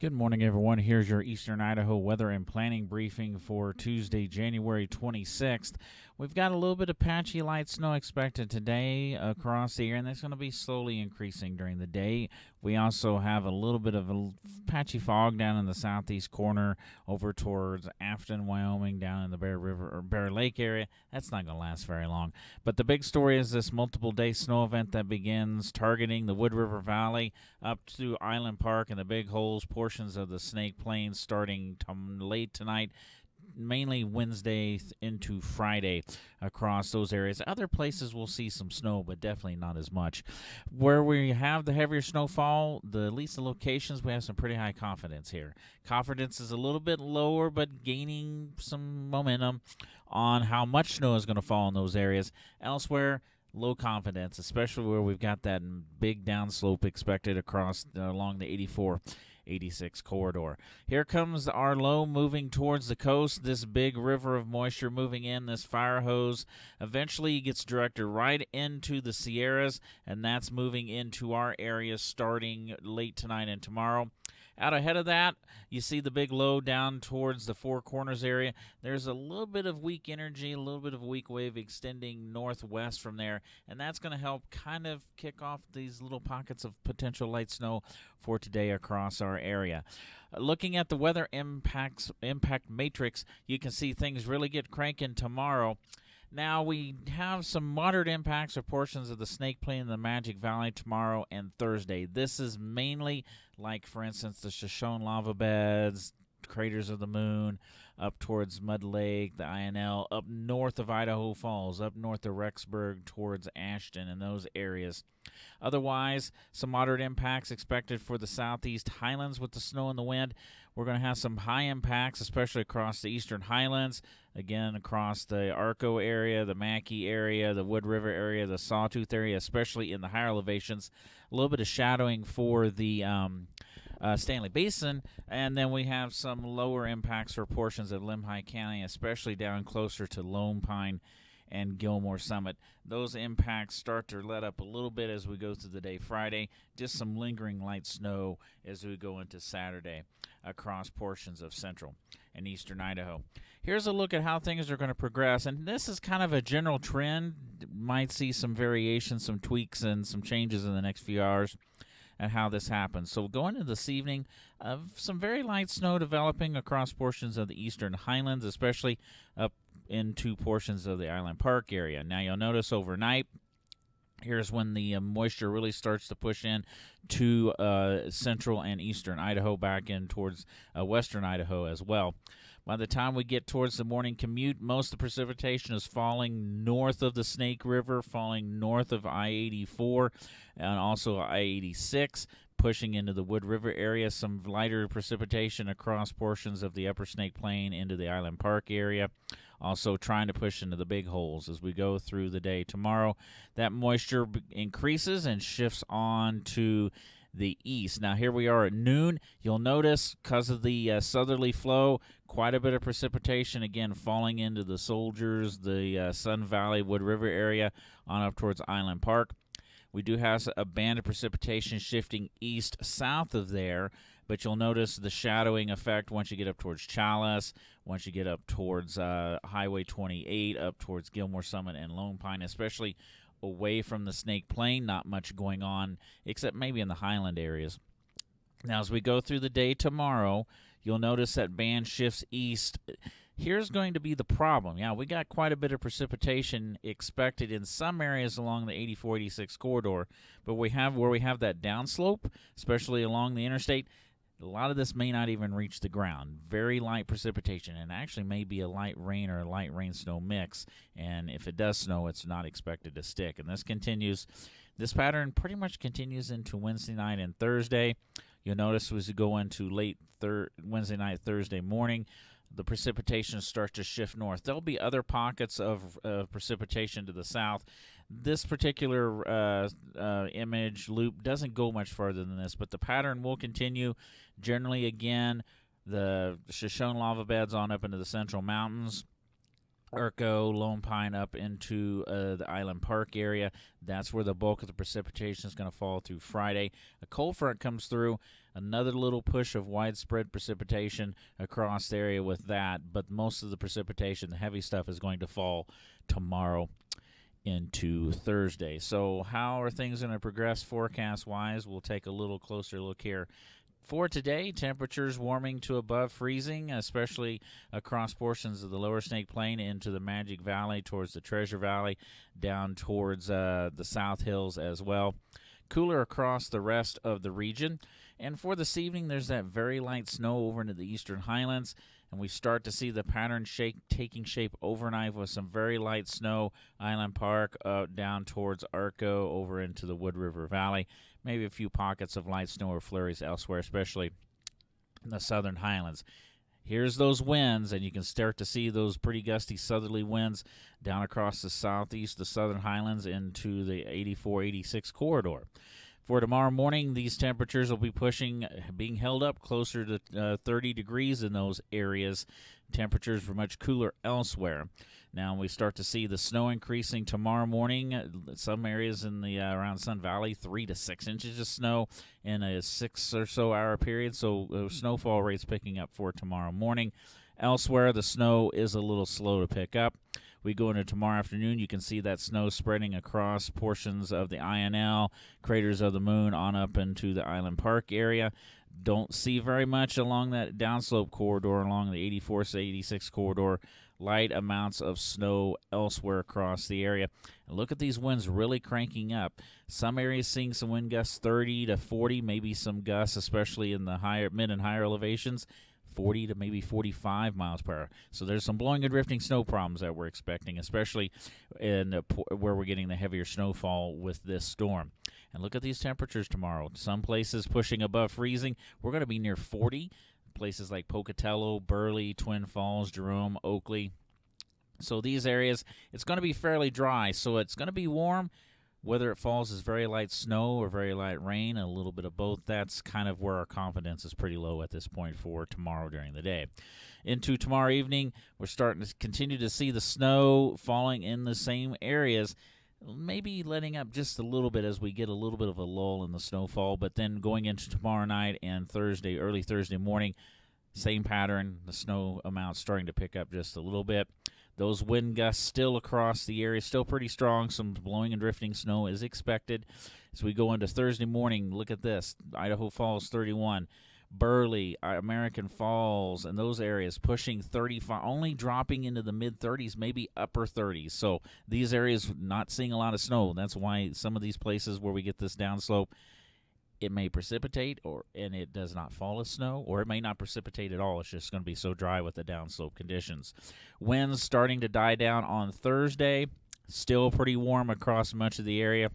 Good morning, everyone. Here's your Eastern Idaho weather and planning briefing for Tuesday, January 26th. We've got a little bit of patchy light snow expected today across the area, and that's going to be slowly increasing during the day. We also have a little bit of a patchy fog down in the southeast corner over towards Afton, Wyoming, down in the Bear River or Bear Lake area. That's not going to last very long. But the big story is this multiple day snow event that begins targeting the Wood River Valley up to Island Park and the Big Holes portions of the Snake Plains starting late tonight, mainly Wednesday into Friday across those areas. Other places will see some snow, but definitely not as much. Where we have the heavier snowfall, the least the locations, we have some pretty high confidence here. Confidence is a little bit lower, but gaining some momentum on how much snow is going to fall in those areas. Elsewhere, low confidence, especially where we've got that big downslope expected across along the 86 corridor. Here comes our low moving towards the coast. This big river of moisture moving in, this fire hose eventually gets directed right into the Sierras, and that's moving into our area starting late tonight and tomorrow. Out ahead of that, you see the big low down towards the Four Corners area. There's a little bit of weak energy, a little bit of a weak wave extending northwest from there, and that's going to help kind of kick off these little pockets of potential light snow for today across our area. Looking at the weather impact matrix, you can see things really get cranking tomorrow. Now, we have some moderate impacts or portions of the Snake Plain and the Magic Valley tomorrow and Thursday. This is mainly like, for instance, the Shoshone lava beds, craters of the moon, up towards Mud Lake, the INL, up north of Idaho Falls, up north of Rexburg towards Ashton and those areas. Otherwise, some moderate impacts expected for the southeast highlands with the snow and the wind. We're going to have some high impacts, especially across the eastern highlands, again across the Arco area, the Mackey area, the Wood River area, the Sawtooth area, especially in the higher elevations. A little bit of shadowing for the Stanley Basin, and then we have some lower impacts for portions of Limhi County, especially down closer to Lone Pine and Gilmore Summit. Those impacts start to let up a little bit as we go through the day Friday. Just some lingering light snow as we go into Saturday across portions of central and eastern Idaho. Here's a look at how things are going to progress, and this is kind of a general trend. Might see some variations, some tweaks, and some changes in the next few hours and how this happens. So going into this evening, some very light snow developing across portions of the eastern highlands, especially up into portions of the Island Park area. Now you'll notice overnight, here's when the moisture really starts to push in to central and eastern Idaho, back in towards western Idaho as well. By the time we get towards the morning commute, most of the precipitation is falling north of the Snake River, falling north of I-84 and also I-86, pushing into the Wood River area. Some lighter precipitation across portions of the upper Snake Plain into the Island Park area. Also trying to push into the Big Holes as we go through the day tomorrow. That moisture increases and shifts on to the east. Now here we are at noon. You'll notice because of the southerly flow, quite a bit of precipitation again falling into the Soldiers, the Sun Valley, Wood River area on up towards Island Park. We do have a band of precipitation shifting east south of there, but you'll notice the shadowing effect once you get up towards Chalice, once you get up towards Highway 28, up towards Gilmore Summit and Lone Pine, especially away from the Snake Plain. Not much going on except maybe in the highland areas. Now as we go through the day tomorrow, you'll notice that band shifts east. Here's going to be the problem. Yeah, we got quite a bit of precipitation expected in some areas along the 84-86 corridor, but where we have that downslope, especially along the interstate, a lot of this may not even reach the ground. Very light precipitation, and actually may be a light rain or a light rain-snow mix, and if it does snow, it's not expected to stick. And this pattern pretty much continues into Wednesday night and Thursday. You'll notice as we go into late Wednesday night, Thursday morning, the precipitation starts to shift north. There'll be other pockets of precipitation to the south. This particular image loop doesn't go much farther than this, but the pattern will continue. Generally, again, the Shoshone lava beds on up into the central mountains, Arco, Lone Pine up into the Island Park area. That's where the bulk of the precipitation is going to fall through Friday. A cold front comes through, another little push of widespread precipitation across the area with that, but most of the precipitation, the heavy stuff, is going to fall tomorrow into Thursday. So how are things going to progress forecast-wise? We'll take a little closer look here. For today, temperatures warming to above freezing, especially across portions of the lower Snake Plain into the Magic Valley, towards the Treasure Valley, down towards the South Hills as well. Cooler across the rest of the region. And for this evening, there's that very light snow over into the eastern highlands, and we start to see the pattern taking shape overnight with some very light snow, Island Park, down towards Arco, over into the Wood River Valley. Maybe a few pockets of light snow or flurries elsewhere, especially in the southern highlands. Here's those winds, and you can start to see those pretty gusty southerly winds down across the southeast, the southern highlands, into the 84-86 corridor. For tomorrow morning, these temperatures will be being held up closer to 30 degrees in those areas. Temperatures were much cooler elsewhere. Now we start to see the snow increasing tomorrow morning. Some areas in the around Sun Valley, 3 to 6 inches of snow in a 6 or so hour period. So snowfall rates picking up for tomorrow morning. Elsewhere, the snow is a little slow to pick up. We go into tomorrow afternoon, you can see that snow spreading across portions of the INL, Craters of the Moon, on up into the Island Park area. Don't see very much along that downslope corridor, along the 84-86 corridor. Light amounts of snow elsewhere across the area. And look at these winds really cranking up. Some areas seeing some wind gusts 30 to 40, maybe some gusts, especially in the mid and higher elevations, 40 to maybe 45 miles per hour. So there's some blowing and drifting snow problems that we're expecting, especially in where we're getting the heavier snowfall with this storm. And look at these temperatures tomorrow. Some places pushing above freezing. We're going to be near 40. Places like Pocatello, Burley, Twin Falls, Jerome, Oakley. So these areas, it's going to be fairly dry. So it's going to be warm. Whether it falls as very light snow or very light rain, a little bit of both, that's kind of where our confidence is pretty low at this point for tomorrow during the day. Into tomorrow evening, we're starting to continue to see the snow falling in the same areas, maybe letting up just a little bit as we get a little bit of a lull in the snowfall, but then going into tomorrow night and Thursday, early Thursday morning, same pattern, the snow amount starting to pick up just a little bit. Those wind gusts still across the area, still pretty strong. Some blowing and drifting snow is expected. As we go into Thursday morning, look at this. Idaho Falls 31, Burley, American Falls, and those areas pushing 35, only dropping into the mid-30s, maybe upper 30s. So these areas not seeing a lot of snow. That's why some of these places where we get this downslope, it may precipitate, and it does not fall as snow, or it may not precipitate at all. It's just going to be so dry with the downslope conditions. Winds starting to die down on Thursday. Still pretty warm across much of the area.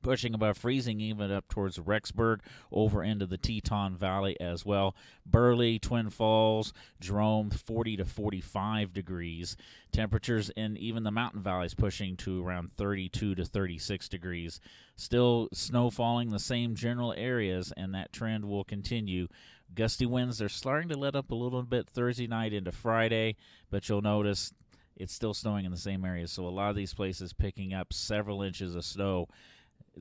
Pushing above freezing even up towards Rexburg, over into the Teton Valley as well. Burley, Twin Falls, Jerome, 40 to 45 degrees. Temperatures in even the mountain valleys pushing to around 32 to 36 degrees. Still snow falling the same general areas, and that trend will continue. Gusty winds are starting to let up a little bit Thursday night into Friday, but you'll notice it's still snowing in the same areas. So a lot of these places picking up several inches of snow.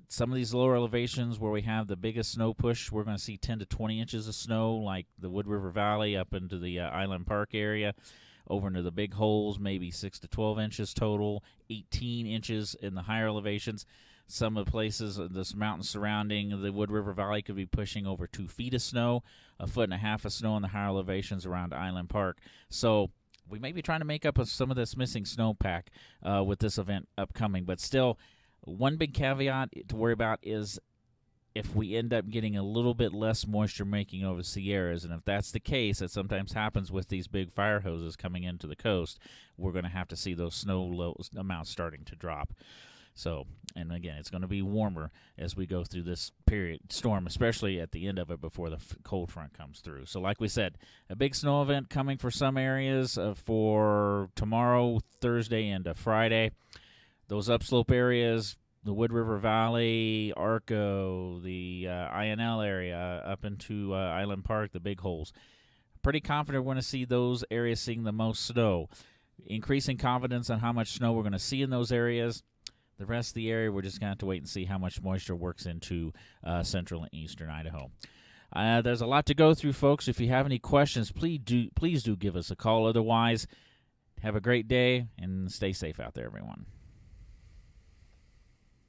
Some of these lower elevations where we have the biggest snow push, we're going to see 10 to 20 inches of snow, like the Wood River Valley up into the Island Park area, over into the big holes, maybe 6 to 12 inches total, 18 inches in the higher elevations. Some of the places, this mountain surrounding the Wood River Valley could be pushing over 2 feet of snow, 1.5 feet of snow in the higher elevations around Island Park. So we may be trying to make up some of this missing snowpack with this event upcoming, but still, one big caveat to worry about is if we end up getting a little bit less moisture making over Sierras, and if that's the case, it sometimes happens with these big fire hoses coming into the coast, we're going to have to see those snow amounts starting to drop. So, and again, it's going to be warmer as we go through this storm, especially at the end of it before the cold front comes through. So like we said, a big snow event coming for some areas for tomorrow, Thursday, and Friday. Those upslope areas, the Wood River Valley, Arco, the INL area, up into Island Park, the big holes. Pretty confident we're going to see those areas seeing the most snow. increasing confidence on how much snow we're going to see in those areas. The rest of the area, we're just going to have to wait and see how much moisture works into central and eastern Idaho. There's a lot to go through, folks. If you have any questions, please do give us a call. Otherwise, have a great day and stay safe out there, everyone.